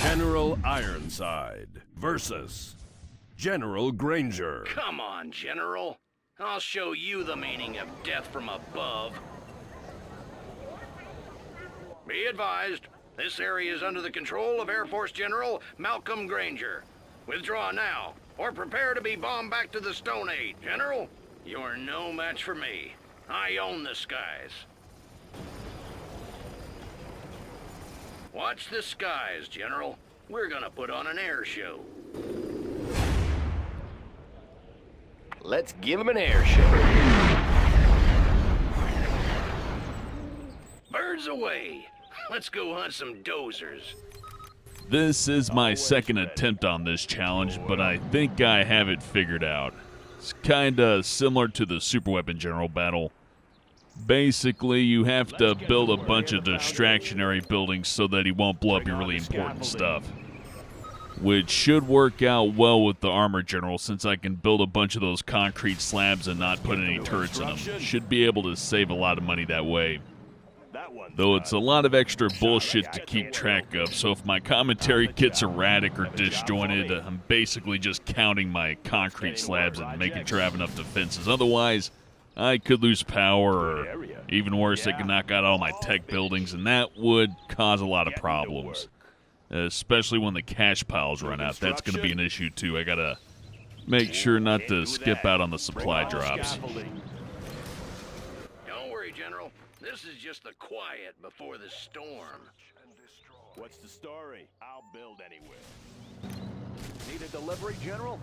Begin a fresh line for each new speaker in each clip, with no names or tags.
General Ironside versus General Granger.
Come on, General. I'll show you the meaning of death from above. Be advised, this area is under the control of Air Force General Malcolm Granger. Withdraw now, or prepare to be bombed back to the Stone Age. General, you're no match for me. I own the skies. Watch the skies, General. We're gonna put on an air show.
Let's give him an air show.
Birds away. Let's go hunt some dozers.
This is my second attempt on this challenge, but I think I have it figured out. It's kinda similar to the Superweapon General battle. Basically, you have to build a bunch of distractionary buildings so that he won't blow up your really important stuff. Which should work out well with the Armor General, since I can build a bunch of those concrete slabs and not put any turrets in them. Should be able to save a lot of money that way. Though it's a lot of extra bullshit to keep track of, so if my commentary gets erratic or disjointed, I'm basically just counting my concrete slabs and making sure I have enough defenses. Otherwise, I could lose power, or even worse, I could knock out all my tech buildings, and that would cause a lot of problems. Especially when the cash piles run out. That's going to be an issue, too. I got to make sure not to skip out on the supply drops.
Don't worry, General. This is just the quiet before the storm.
What's the story? I'll build anywhere. Need a delivery, General?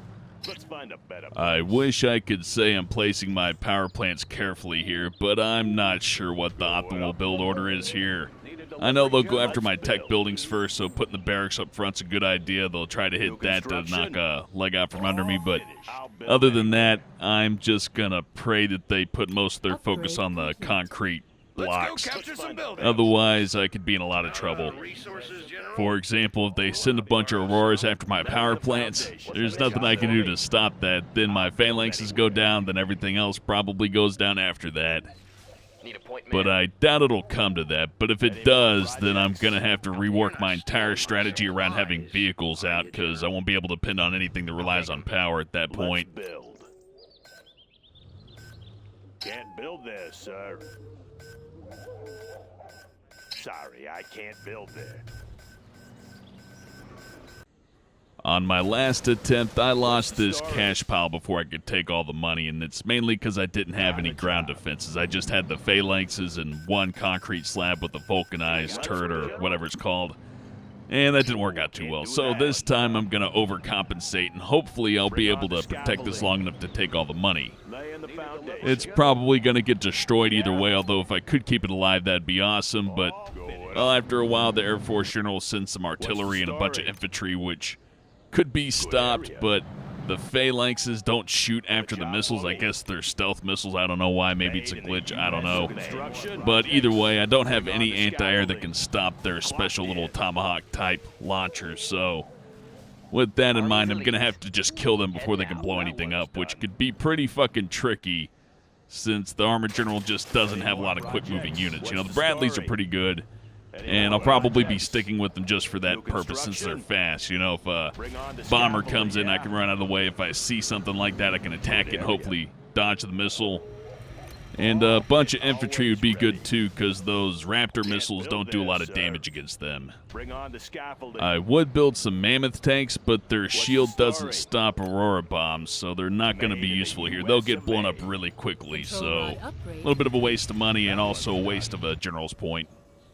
Let's find a better place.
I wish I could say I'm placing my power plants carefully here, but I'm not sure what the optimal build order is here. I know they'll go after my tech buildings first, so putting the barracks up front's a good idea. They'll try to hit that to knock a leg out from under me, but other than that, I'm just gonna pray that they put most of their focus on the concrete blocks. Otherwise, I could be in a lot of trouble. For example, if they send a bunch of Auroras after my power plants, there's nothing I can do to stop that. Then my phalanxes go down, then everything else probably goes down after that. But I doubt it'll come to that. But if it does, then I'm going to have to rework my entire strategy around having vehicles out, because I won't be able to depend on anything that relies on power at that point.
Let's build. Can't build there, sir. Sorry, I can't build there.
On my last attempt, I lost this cash pile before I could take all the money, and it's mainly because I didn't have any ground defenses. I just had the phalanxes and one concrete slab with the vulcanized turret, or whatever it's called, and that didn't work out too well. So this time I'm going to overcompensate, and hopefully I'll be able to protect this long enough to take all the money. It's probably going to get destroyed either way, although if I could keep it alive, that'd be awesome, but well, after a while, the Air Force General sends some artillery and a bunch of infantry, which could be stopped, but the phalanxes don't shoot after the missiles. I guess they're stealth missiles. I don't know why. Maybe it's a glitch. I don't know. But either way, I don't have any anti-air that can stop their special little Tomahawk-type launchers. So with that in mind, I'm going to have to just kill them before they can blow anything up, which could be pretty fucking tricky since the Armored General just doesn't have a lot of quick-moving units. You know, the Bradleys are pretty good, and I'll probably be sticking with them just for that purpose since they're fast. You know, if a bomber comes in, I can run out of the way. If I see something like that, I can attack it and hopefully dodge the missile. And a bunch of infantry would be good too, because those Raptor missiles don't do a lot of damage against them. I would build some Mammoth tanks, but their shield doesn't stop Aurora bombs, so they're not going to be useful here. They'll get blown up really quickly, so a little bit of a waste of money and also a waste of a general's point.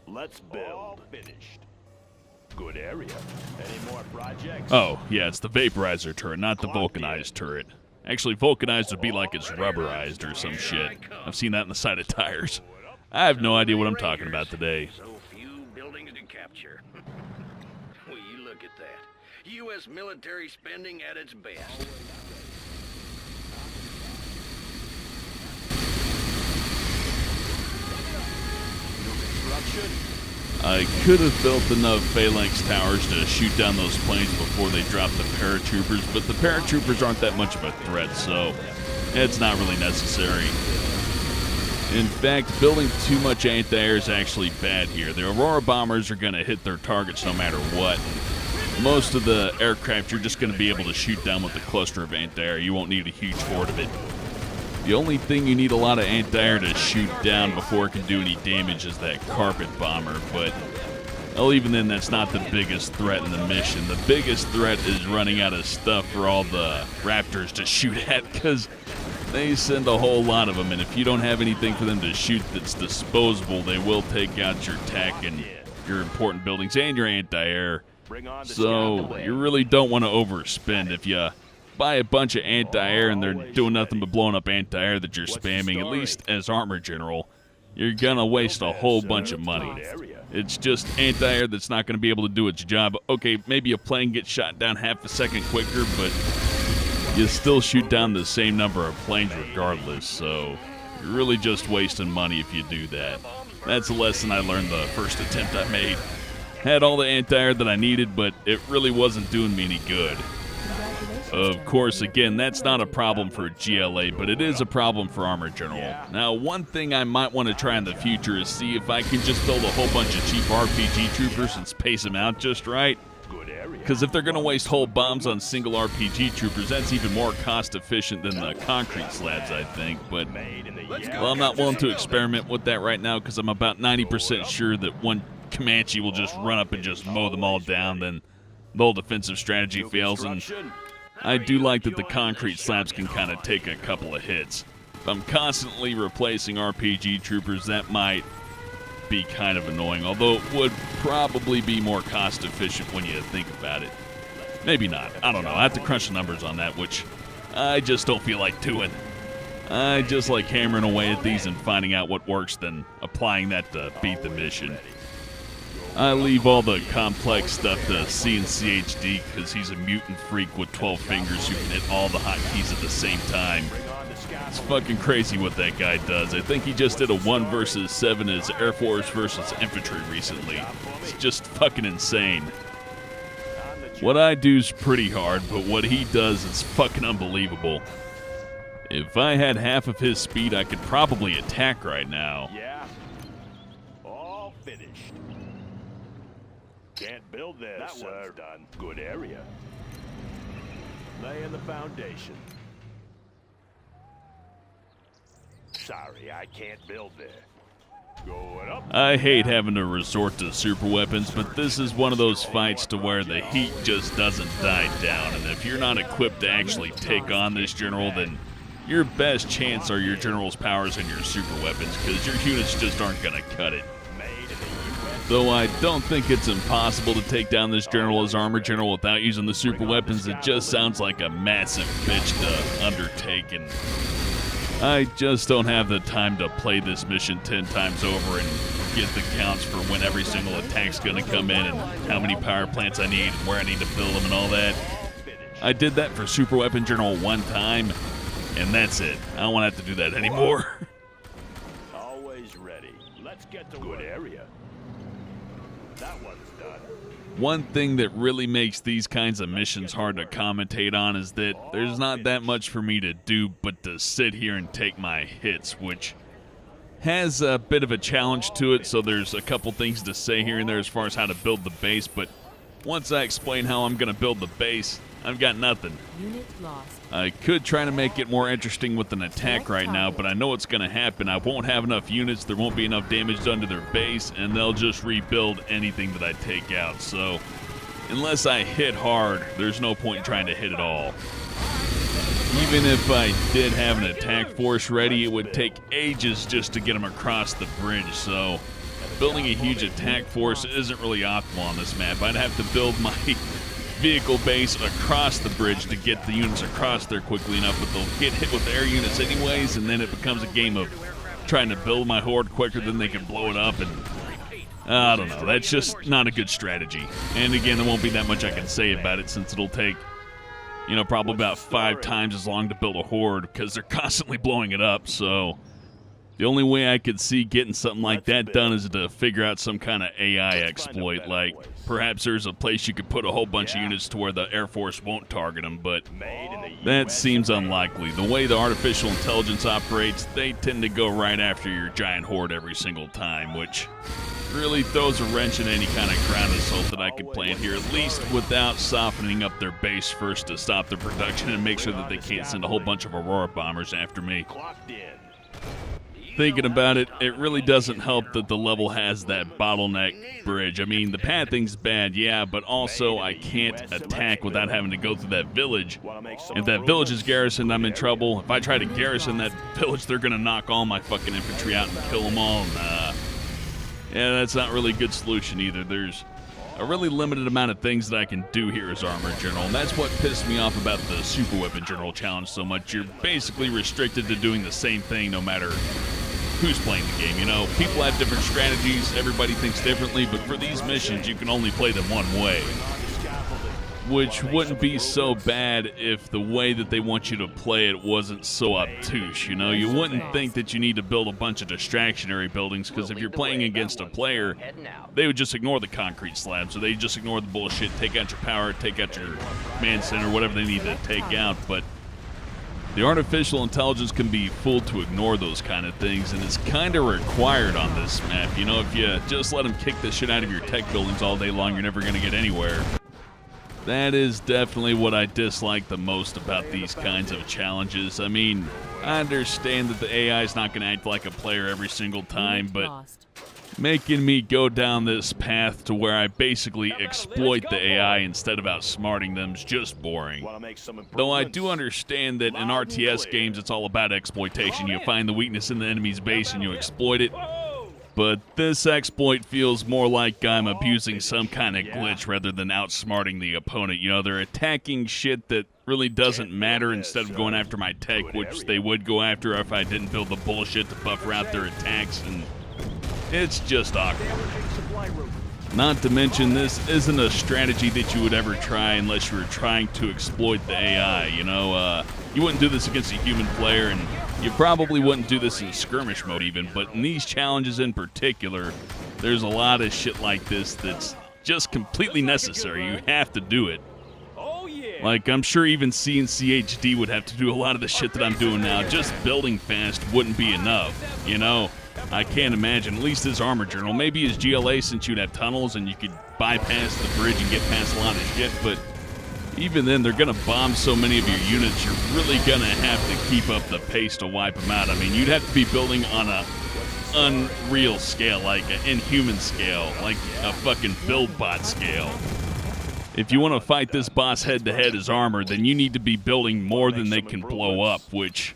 Let's build. Finished. Good area. Any more projects?
Oh, yeah, it's the vaporizer turret, not the vulcanized turret. Actually, vulcanized would be like it's rubberized or some shit. I've seen that in the side of tires. I have no idea what I'm talking about today.
So few buildings to capture. Will you look at that? U.S. military spending at its best.
I could have built enough phalanx towers to shoot down those planes before they drop the paratroopers, but the paratroopers aren't that much of a threat, so it's not really necessary. In fact, building too much anti-air is actually bad here. The Aurora bombers are going to hit their targets no matter what. most of the aircraft you're just going to be able to shoot down with a cluster of anti-air. You won't need a huge horde of it. The only thing you need a lot of anti-air to shoot down before it can do any damage is that carpet bomber, but well, even then, that's not the biggest threat in the mission. The biggest threat is running out of stuff for all the Raptors to shoot at, because they send a whole lot of them, and if you don't have anything for them to shoot that's disposable, they will take out your TAC and your important buildings and your anti-air. So you really don't want to overspend. If you buy a bunch of anti-air and they're doing nothing but blowing up anti-air that you're spamming, at least as Armor General, you're going to waste a whole bunch of money. It's just anti-air that's not going to be able to do its job. Okay, maybe a plane gets shot down half a second quicker, but you still shoot down the same number of planes regardless, so you're really just wasting money if you do that. That's a lesson I learned the first attempt I made. Had all the anti-air that I needed, but it really wasn't doing me any good. Of course, again, that's not a problem for GLA, but it is a problem for Armor General. Now, one thing I might want to try in the future is see if I can just build a whole bunch of cheap RPG troopers and space them out just right. Because if they're going to waste whole bombs on single RPG troopers, that's even more cost efficient than the concrete slabs, I think. But, well, I'm not willing to experiment with that right now because I'm about 90% sure that one Comanche will just run up and just mow them all down, then the whole defensive strategy fails, and I do like that the concrete slabs can kind of take a couple of hits. If I'm constantly replacing RPG troopers, that might be kind of annoying, although it would probably be more cost efficient when you think about it. Maybe not. I don't know. I have to crunch the numbers on that, which I just don't feel like doing. I just like hammering away at these and finding out what works, then applying that to beat the mission. I leave all the complex stuff to CNCHD because he's a mutant freak with 12 fingers who can hit all the hotkeys at the same time. It's fucking crazy what that guy does. I think he just did a 1 versus 7 as Air Force versus Infantry recently. It's just fucking insane. What I do's pretty hard, but what he does is fucking unbelievable. If I had half of his speed, I could probably attack right now.
Yeah. All finished. Can't build this, that sir. One's done. Good area. Laying the foundation. Sorry, I can't build there. Going up.
I hate having to resort to super weapons, but this is one of those fights to where the heat just doesn't die down, and if you're not equipped to actually take on this general, then your best chance are your general's powers and your super weapons, because your units just aren't going to cut it. Though I don't think it's impossible to take down this general as Armor General without using the super weapons, it just sounds like a massive bitch to undertake, and I just don't have the time to play this mission 10 times over and get the counts for when every single attack's going to come in and how many power plants I need and where I need to build them and all that. I did that for Super Weapon General one time, and that's it. I don't want to have to do that anymore.
Always ready. Let's get to good area. That one's done.
One thing that really makes these kinds of missions hard to commentate on is that there's not that much for me to do but to sit here and take my hits, which has a bit of a challenge to it, so there's a couple things to say here and there as far as how to build the base, but once I explain how I'm going to build the base, I've got nothing.
Unit lost.
I could try to make it more interesting with an attack right now, but I know what's going to happen. I won't have enough units, there won't be enough damage done to their base, and they'll just rebuild anything that I take out. So, unless I hit hard, there's no point in trying to hit at all. Even if I did have an attack force ready, it would take ages just to get them across the bridge, so building a huge attack force isn't really optimal on this map. I'd have to build my vehicle base across the bridge to get the units across there quickly enough, but they'll get hit with air units anyways, and then it becomes a game of trying to build my horde quicker than they can blow it up, and I don't know, that's just not a good strategy. And again, there won't be that much I can say about it since it'll take, you know, probably about 5 times as long to build a horde because they're constantly blowing it up, so the only way I could see getting something like that done is to figure out some kind of AI exploit, like perhaps there's a place you could put a whole bunch of units to where the Air Force won't target them, but that seems unlikely. The way the artificial intelligence operates, they tend to go right after your giant horde every single time, which really throws a wrench in any kind of ground assault that I can plan here, at least without softening up their base first to stop their production and make sure that they can't send a whole bunch of Aurora bombers after me.
Clocked in.
Thinking about it, it really doesn't help that the level has that bottleneck bridge. I mean, the pathing's bad, yeah, but also I can't attack without having to go through that village. If that village is garrisoned, I'm in trouble. If I try to garrison that village, they're gonna knock all my fucking infantry out and kill them all. Nah. Yeah, that's not really a good solution either. There's a really limited amount of things that I can do here as Armored General, and that's what pissed me off about the Super Weapon General Challenge so much. You're basically restricted to doing the same thing no matter who's playing the game. You know, people have different strategies, everybody thinks differently, but for these missions, you can only play them one way. Which wouldn't be so bad if the way that they want you to play it wasn't so obtuse, you know? You wouldn't think that you need to build a bunch of distractionary buildings, because if you're playing against a player, they would just ignore the concrete slabs, so they just ignore the bullshit, take out your power, take out your command center, whatever they need to take out, but the artificial intelligence can be fooled to ignore those kind of things, and it's kind of required on this map. You know, if you just let them kick the shit out of your tech buildings all day long, you're never going to get anywhere. That is definitely what I dislike the most about these kinds of challenges. I mean, I understand that the AI is not going to act like a player every single time, but making me go down this path to where I basically exploit the AI instead of outsmarting them is just boring. Though I do understand that in RTS games it's all about exploitation. You find the weakness in the enemy's base and you exploit it. But this exploit feels more like I'm abusing some kind of glitch rather than outsmarting the opponent. You know, they're attacking shit that really doesn't matter instead of going after my tech, which they would go after if I didn't build the bullshit to buffer out their attacks, and it's just awkward. Not to mention, this isn't a strategy that you would ever try unless you were trying to exploit the AI, you know? You wouldn't do this against a human player, and you probably wouldn't do this in skirmish mode even, but in these challenges in particular, there's a lot of shit like this that's just completely necessary. You have to do it. Like, I'm sure even CNC HD would have to do a lot of the shit that I'm doing now. Just building fast wouldn't be enough, you know? I can't imagine, at least as Armored General. Maybe as GLA, since you'd have tunnels and you could bypass the bridge and get past a lot of shit, but even then, they're going to bomb so many of your units, you're really going to have to keep up the pace to wipe them out. I mean, you'd have to be building on a unreal scale, like an inhuman scale, like a fucking build bot scale. If you want to fight this boss head-to-head as armor, then you need to be building more than they can blow up, which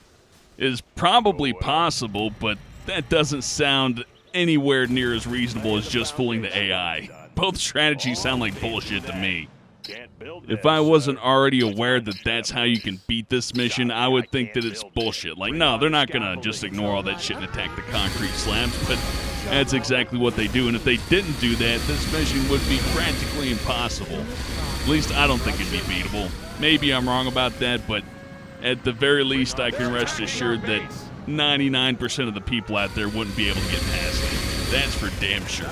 is probably possible, but that doesn't sound anywhere near as reasonable as just fooling the AI. Both strategies sound like bullshit to me. If I wasn't already aware that that's how you can beat this mission, I would think that it's bullshit. Like, no, they're not gonna just ignore all that shit and attack the concrete slabs, but that's exactly what they do, and if they didn't do that, this mission would be practically impossible. At least I don't think it'd be beatable. Maybe I'm wrong about that, but at the very least, I can rest assured that 99% of the people out there wouldn't be able to get past it. That's for damn sure.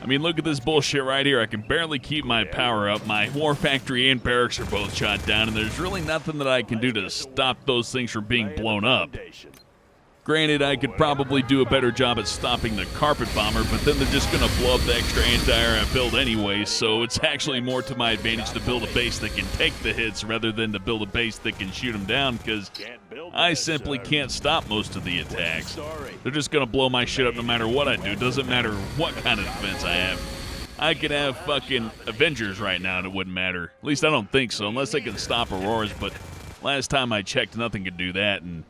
I mean, look at this bullshit right here. I can barely keep my power up. My war factory and barracks are both shot down, and there's really nothing that I can do to stop those things from being blown up. Granted, I could probably do a better job at stopping the carpet bomber, but then they're just going to blow up the extra anti-air I build anyway, so it's actually more to my advantage to build a base that can take the hits rather than to build a base that can shoot them down, because I simply can't stop most of the attacks. They're just going to blow my shit up no matter what I do. Doesn't matter what kind of defense I have. I could have fucking Avengers right now and it wouldn't matter. At least I don't think so, unless they can stop Auroras, but last time I checked, nothing could do that, and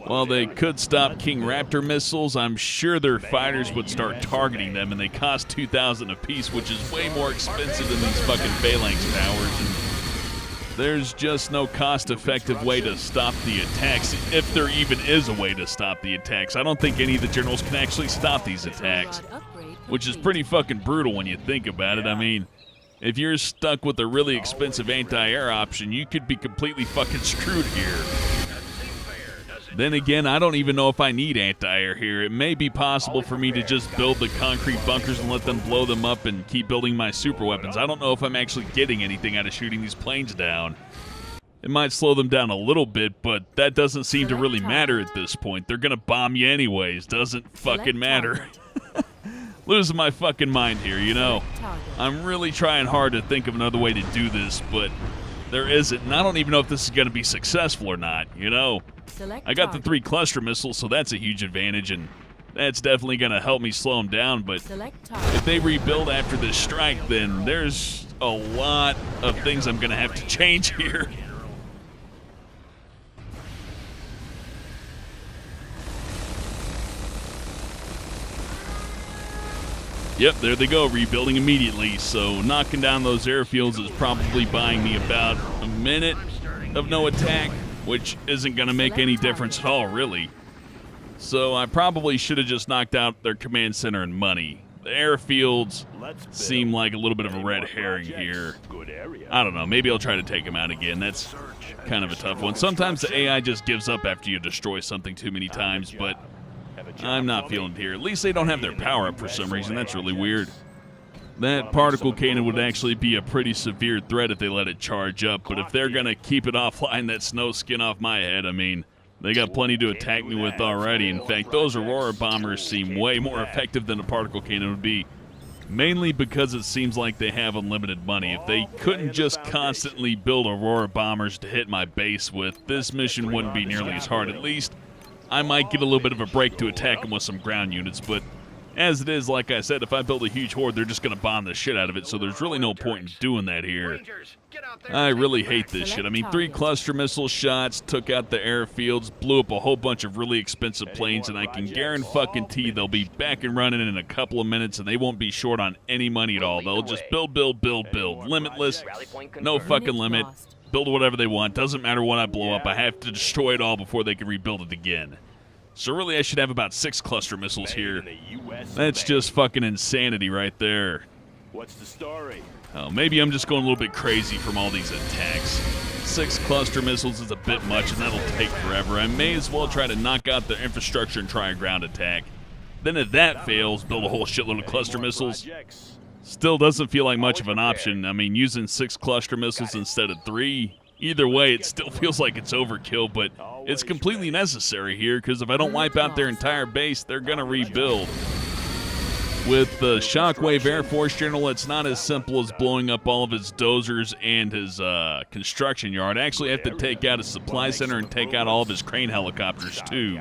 while they could stop King Raptor missiles, I'm sure their fighters would start targeting them, and they cost 2,000 apiece, which is way more expensive than these fucking phalanx towers, and there's just no cost-effective way to stop the attacks, if there even is a way to stop the attacks. I don't think any of the generals can actually stop these attacks, which is pretty fucking brutal when you think about it. I mean, if you're stuck with a really expensive anti-air option, you could be completely fucking screwed here. Then again, I don't even know if I need anti-air here. It may be possible for me to just build the concrete bunkers and let them blow them up and keep building my super weapons. I don't know if I'm actually getting anything out of shooting these planes down. It might slow them down a little bit, but that doesn't seem to really matter at this point. They're gonna bomb you anyways. Doesn't fucking matter. losing my fucking mind here, you know? I'm really trying hard to think of another way to do this, but there isn't. And I don't even know if this is going to be successful or not, you know? I got the 3 cluster missiles, so that's a huge advantage, and that's definitely going to help me slow them down. But if they rebuild after this strike, then there's a lot of things I'm going to have to change here. Yep, there they go, rebuilding immediately. So knocking down those airfields is probably buying me about a minute of no attack, which isn't going to make any difference at all, really. So I probably should have just knocked out their command center and money. The airfields seem like a little bit of a red herring here. I don't know, maybe I'll try to take them out again. That's kind of a tough one. Sometimes the AI just gives up after you destroy something too many times, but I'm not feeling it here. At least they don't have their power up for some reason. That's really weird. That particle cannon would actually be a pretty severe threat if they let it charge up, but if they're going to keep it offline, that's no skin off my head. I mean, they got plenty to attack me with already. In fact, those Aurora bombers seem way more effective than a particle cannon would be, mainly because it seems like they have unlimited money. If they couldn't just constantly build Aurora bombers to hit my base with, this mission wouldn't be nearly as hard. At least I might get a little bit of a break to attack them with some ground units, but as it is, like I said, if I build a huge horde, they're just going to bomb the shit out of it, so there's really no point in doing that here. I really hate this shit. I mean, 3 cluster missile shots, took out the airfields, blew up a whole bunch of really expensive planes, and I can guarantee they'll be back and running in a couple of minutes, and they won't be short on any money at all. They'll just build. Limitless, no fucking limit. Build whatever they want. Doesn't matter what I blow up. I have to destroy it all before they can rebuild it again. So really, I should have about 6 cluster missiles here. That's just fucking insanity right there.
What's the story?
Oh, maybe I'm just going a little bit crazy from all these attacks. 6 cluster missiles is a bit much, and that'll take forever. I may as well try to knock out the infrastructure and try a ground attack. Then if that fails, build a whole shitload of cluster missiles. Still doesn't feel like much of an option. I mean, using 6 cluster missiles instead of 3, either way, it still feels like it's overkill, but it's completely necessary here, because if I don't wipe out their entire base, they're going to rebuild. With the Shockwave Air Force General, it's not as simple as blowing up all of his dozers and his construction yard. I actually have to take out his supply center and take out all of his crane helicopters, too,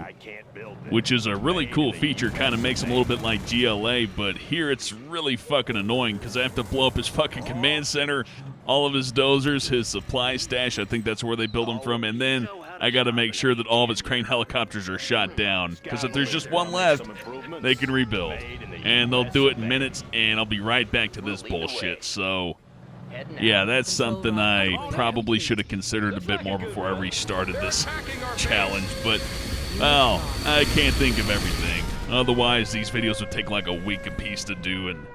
which is a really cool feature. Kind of makes him a little bit like GLA, but here it's really fucking annoying because I have to blow up his fucking command center, all of his dozers, his supply stash. I think that's where they build them from, and then I got to make sure that all of his crane helicopters are shot down, because if there's just one left, they can rebuild. And they'll do it in minutes, and I'll be right back to this bullshit. So, yeah, that's something I probably should have considered a bit more before I restarted this challenge. But, well, I can't think of everything. Otherwise, these videos would take like a week apiece to do, and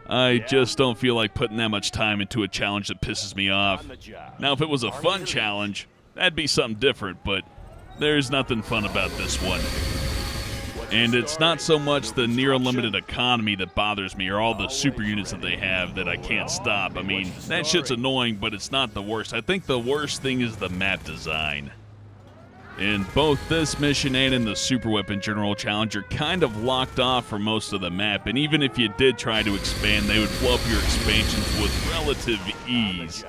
I just don't feel like putting that much time into a challenge that pisses me off. Now, if it was a fun challenge, that'd be something different, but there's nothing fun about this one. And it's not so much the near unlimited economy that bothers me, or all the super units that they have that I can't stop. I mean, that shit's annoying, but it's not the worst. I think the worst thing is the map design. In both this mission and in the Super Weapon General Challenge, you're kind of locked off for most of the map, and even if you did try to expand, they would blow up your expansions with relative ease.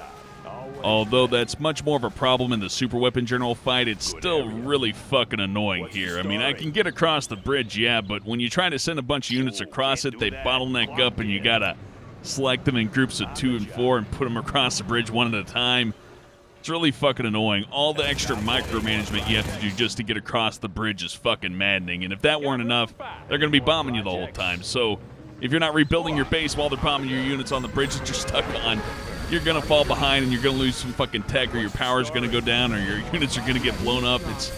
Although that's much more of a problem in the Super Weapon General fight, it's still really fucking annoying here. I mean, I can get across the bridge, yeah, but when you try to send a bunch of units across it, they bottleneck up and you gotta select them in groups of 2 and 4 and put them across the bridge one at a time. It's really fucking annoying. All the extra micromanagement you have to do just to get across the bridge is fucking maddening, and if that weren't enough, they're gonna be bombing you the whole time. So if you're not rebuilding your base while they're bombing your units on the bridge that you're stuck on, you're going to fall behind and you're going to lose some fucking tech, or your power's going to go down, or your units are going to get blown up. It's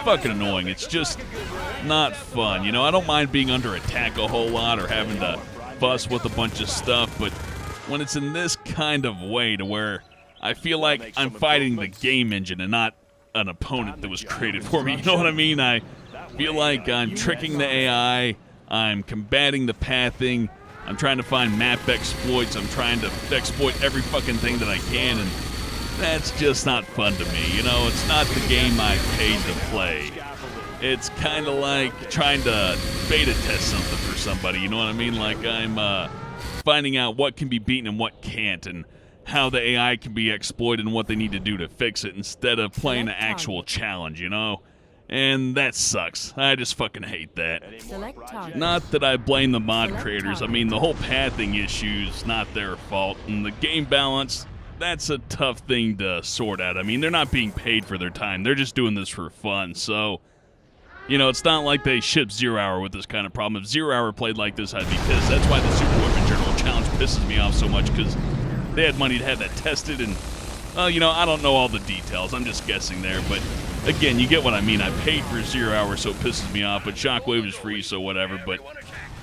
fucking annoying. It's just not fun. You know, I don't mind being under attack a whole lot or having to fuss with a bunch of stuff, but when it's in this kind of way to where I feel like I'm fighting the game engine and not an opponent that was created for me, you know what I mean? I feel like I'm tricking the AI, I'm combating the pathing, I'm trying to find map exploits. I'm trying to exploit every fucking thing that I can, and that's just not fun to me. You know, it's not the game I paid to play. It's kind of like trying to beta test something for somebody, you know what I mean? Like I'm finding out what can be beaten and what can't, and how the AI can be exploited and what they need to do to fix it instead of playing an actual challenge, you know? And that sucks. I just fucking hate that.
Select target.
Not that I blame the mod
Select
creators. I
target.
mean, the whole pathing issue's not their fault. And the game balance, that's a tough thing to sort out. I mean, they're not being paid for their time. They're just doing this for fun. So, you know, it's not like they shipped Zero Hour with this kind of problem. If Zero Hour played like this, I'd be pissed. That's why the Super Weapon General Challenge pisses me off so much, because they had money to have that tested. And, well, you know, I don't know all the details. I'm just guessing there. But, again, you get what I mean. I paid for 0 Hour, so it pisses me off. But Shockwave is free, so whatever. But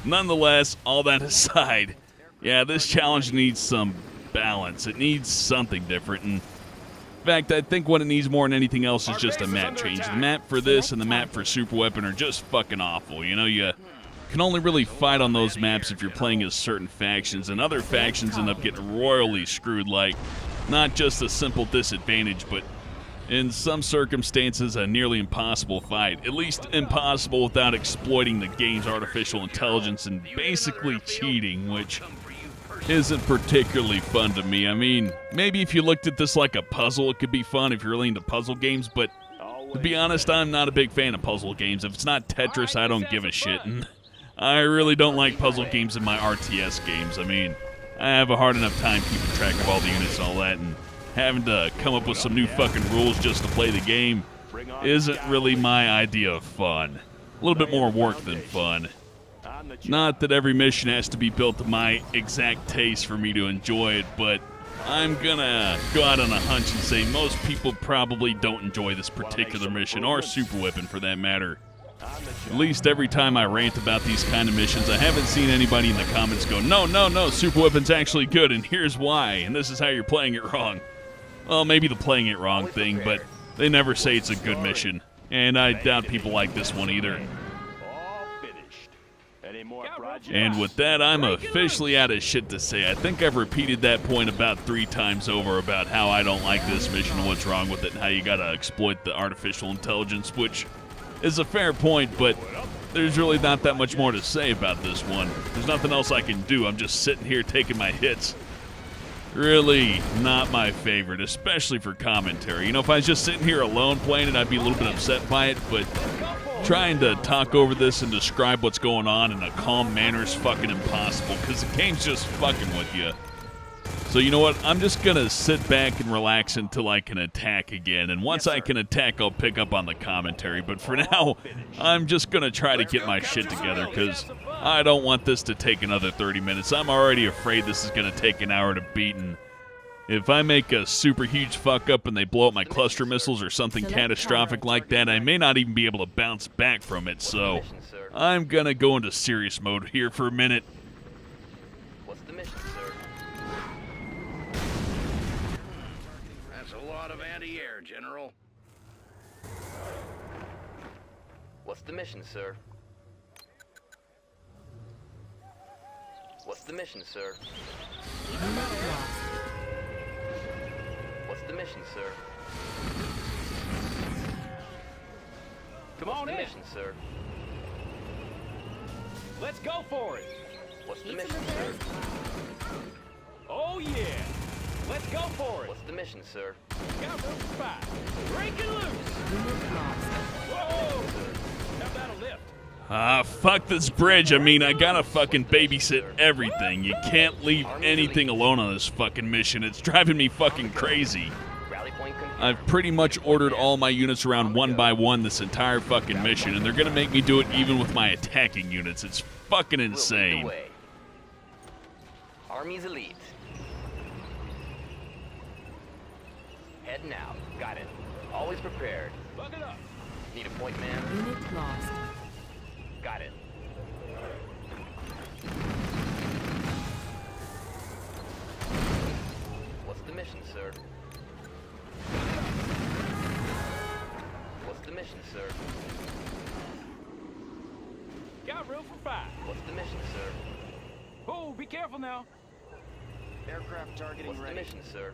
nonetheless, all that aside, yeah, this challenge needs some balance. It needs something different. And in fact, I think what it needs more than anything else is just a map change. The map for this and the map for Super Weapon are just fucking awful. You know, you can only really fight on those maps if you're playing as certain factions, and other factions end up getting royally screwed, like not just a simple disadvantage, but in some circumstances a nearly impossible fight. At least impossible without exploiting the game's artificial intelligence and basically cheating, which isn't particularly fun to me. I mean, maybe if you looked at this like a puzzle, it could be fun if you're really into puzzle games, but to be honest, I'm not a big fan of puzzle games. If it's not Tetris, I don't give a shit, and I really don't like puzzle games in my RTS games. I mean, I have a hard enough time keeping track of all the units and all that, and having to come up with some new fucking rules just to play the game isn't really my idea of fun. A little bit more work than fun. Not that every mission has to be built to my exact taste for me to enjoy it, but I'm gonna go out on a hunch and say most people probably don't enjoy this particular mission, or Super Weapon for that matter. At least every time I rant about these kind of missions, I haven't seen anybody in the comments go, no, Super Weapon's actually good, and here's why, and this is how you're playing it wrong. Well, maybe the playing it wrong thing, but they never say it's a good mission. And I doubt people like this one either. And with that, I'm officially out of shit to say. I think I've repeated that point about 3 times over about how I don't like this mission and what's wrong with it, and how you gotta exploit the artificial intelligence, which is a fair point, but there's really not that much more to say about this one. There's nothing else I can do. I'm just sitting here taking my hits. Really not my favorite, especially for commentary. You know, if I was just sitting here alone playing it, I'd be a little bit upset by it, but trying to talk over this and describe what's going on in a calm manner is fucking impossible, because the game's just fucking with you. So you know what? I'm just going to sit back and relax until I can attack again. And once I can attack, I'll pick up on the commentary. But for now, I'm just going to try to get my shit together, because I don't want this to take another 30 minutes. I'm already afraid this is going to take an hour to beat. And if I make a super huge fuck up and they blow up my cluster missiles or something catastrophic like that, I may not even be able to bounce back from it. So I'm going to go into serious mode here for a minute.
What's the mission, sir?
That's a lot of anti-air, General.
What's the mission, sir? What's the mission, sir? What's the mission, sir?
Come on
What's
in.
the mission, sir?
Let's go for it.
What's the mission, sir?
Oh, yeah. Let's go for it.
What's the mission, sir?
Got room for 5. Breaking loose.
Unit lost.
Whoa. How about a lift?
Fuck this bridge. I mean, I gotta fucking babysit everything. You can't leave anything alone on this fucking mission. It's driving me fucking crazy.
Rally point confirmed.
I've pretty much ordered all my units around one by one this entire fucking mission, and they're gonna make me do it even with my attacking units. It's fucking
We'll lead the
insane.
way. Army's elite. Heading out. Got it. Always prepared.
Buck it up.
Need a point, man?
Unit lost.
Got it. What's the mission, sir? What's the mission, sir?
Got room for 5.
What's the mission, sir?
Oh, be careful now.
Aircraft targeting
What's the
ready.
mission, sir?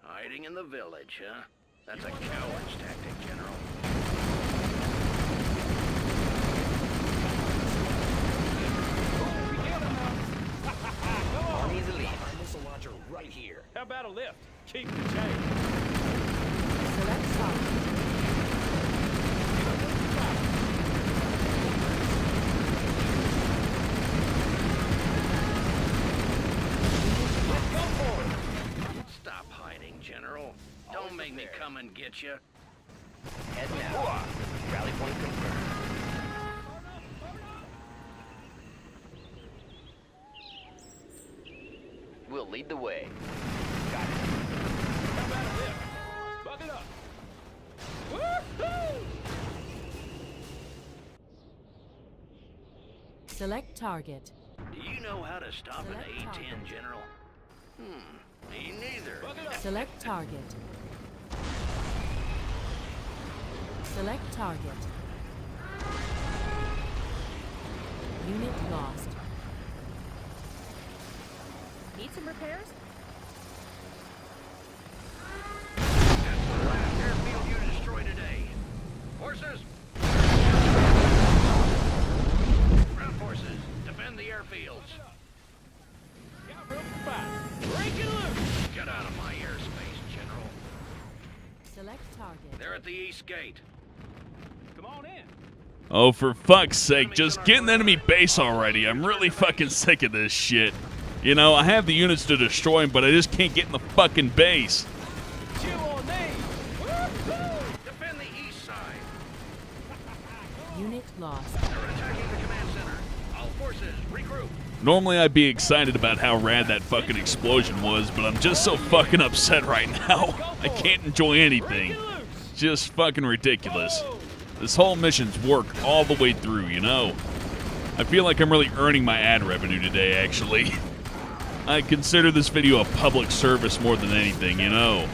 Hiding in the village, huh? That's a coward's tactic, General.
right here.
How about a lift? Keep the change.
Select target.
Stop hiding, General. Don't make me come and get you.
Head now. Rally point confirmed. We'll lead the way. Got it.
How about a lift? Buck it up. Woo-hoo!
Select target.
Do you know how to stop an
Select
A-10,
target.
General? Me neither.
Buck it up.
Select target. Select target. Unit lost.
Need some repairs?
That's the last airfield you destroy today. Horses! Ground forces, defend the airfields.
Got room for five. Break it loose.
Get out of my airspace, General.
Select target.
They're at the east gate.
Come on in.
Oh, for fuck's sake, just get an enemy base already. I'm really fucking sick of this shit. You know, I have the units to destroy them, but I just can't get in the fucking base.
Chew on me. Woo-hoo!
Defend the east side.
Unit lost.
They're attacking the command center. All forces, regroup.
Normally I'd be excited about how rad that fucking explosion was, but I'm just so fucking upset right now. I can't enjoy anything. Just fucking ridiculous. This whole mission's worked all the way through, you know? I feel like I'm really earning my ad revenue today, actually. I consider this video a public service more than anything, you know?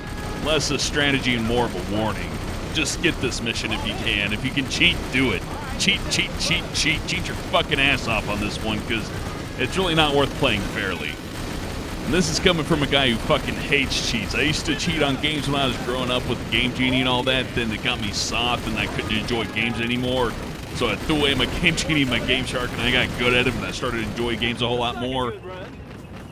Less a strategy and more of a warning. Just get this mission if you can. If you can cheat, do it. Cheat, cheat, cheat, cheat. Cheat your fucking ass off on this one, because it's really not worth playing fairly. And this is coming from a guy who fucking hates cheats. I used to cheat on games when I was growing up with the Game Genie and all that. Then it got me soft and I couldn't enjoy games anymore. So I threw away my Game Genie and my Game Shark and I got good at it and I started enjoying games a whole lot more.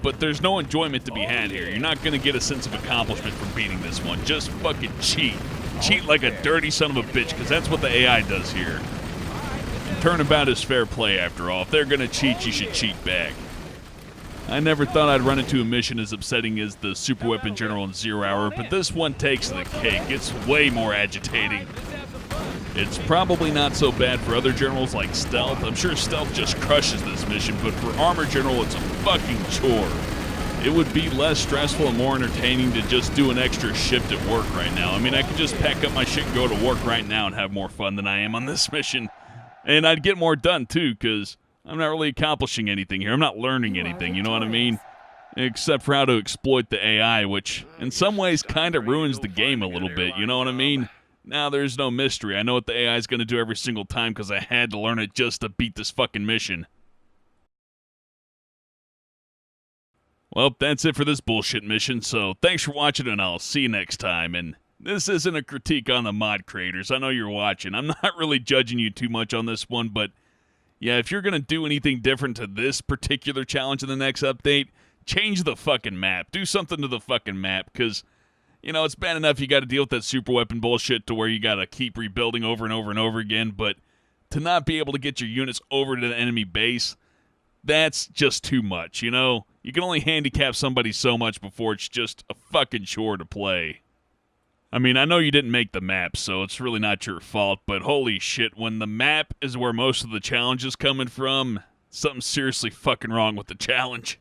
But there's no enjoyment to be had here. You're not going to get a sense of accomplishment from beating this one. Just fucking cheat. Cheat like a dirty son of a bitch, because that's what the AI does here. Turnabout is fair play, after all. If they're going to cheat, you should cheat back. I never thought I'd run into a mission as upsetting as the Super Weapon General in 0 Hour, but this one takes the cake. It's way more agitating. It's probably not so bad for other generals like Stealth. I'm sure Stealth just crushes this mission, but for Armor General, it's a fucking chore. It would be less stressful and more entertaining to just do an extra shift at work right now. I mean, I could just pack up my shit and go to work right now and have more fun than I am on this mission. And I'd get more done, too, because I'm not really accomplishing anything here. I'm not learning anything, you know what I mean? Except for how to exploit the AI, which in some ways kind of ruins the game a little bit, you know what I mean? Now there's no mystery. I know what the AI is going to do every single time because I had to learn it just to beat this fucking mission. Well, that's it for this bullshit mission, so thanks for watching and I'll see you next time. And this isn't a critique on the mod creators. I know you're watching. I'm not really judging you too much on this one, but yeah, if you're going to do anything different to this particular challenge in the next update, change the fucking map. Do something to the fucking map, because, you know, it's bad enough you got to deal with that super weapon bullshit to where you got to keep rebuilding over and over and over again, but to not be able to get your units over to the enemy base, that's just too much, you know? You can only handicap somebody so much before it's just a fucking chore to play. I mean, I know you didn't make the map, so it's really not your fault, but holy shit, when the map is where most of the challenge is coming from, something's seriously fucking wrong with the challenge.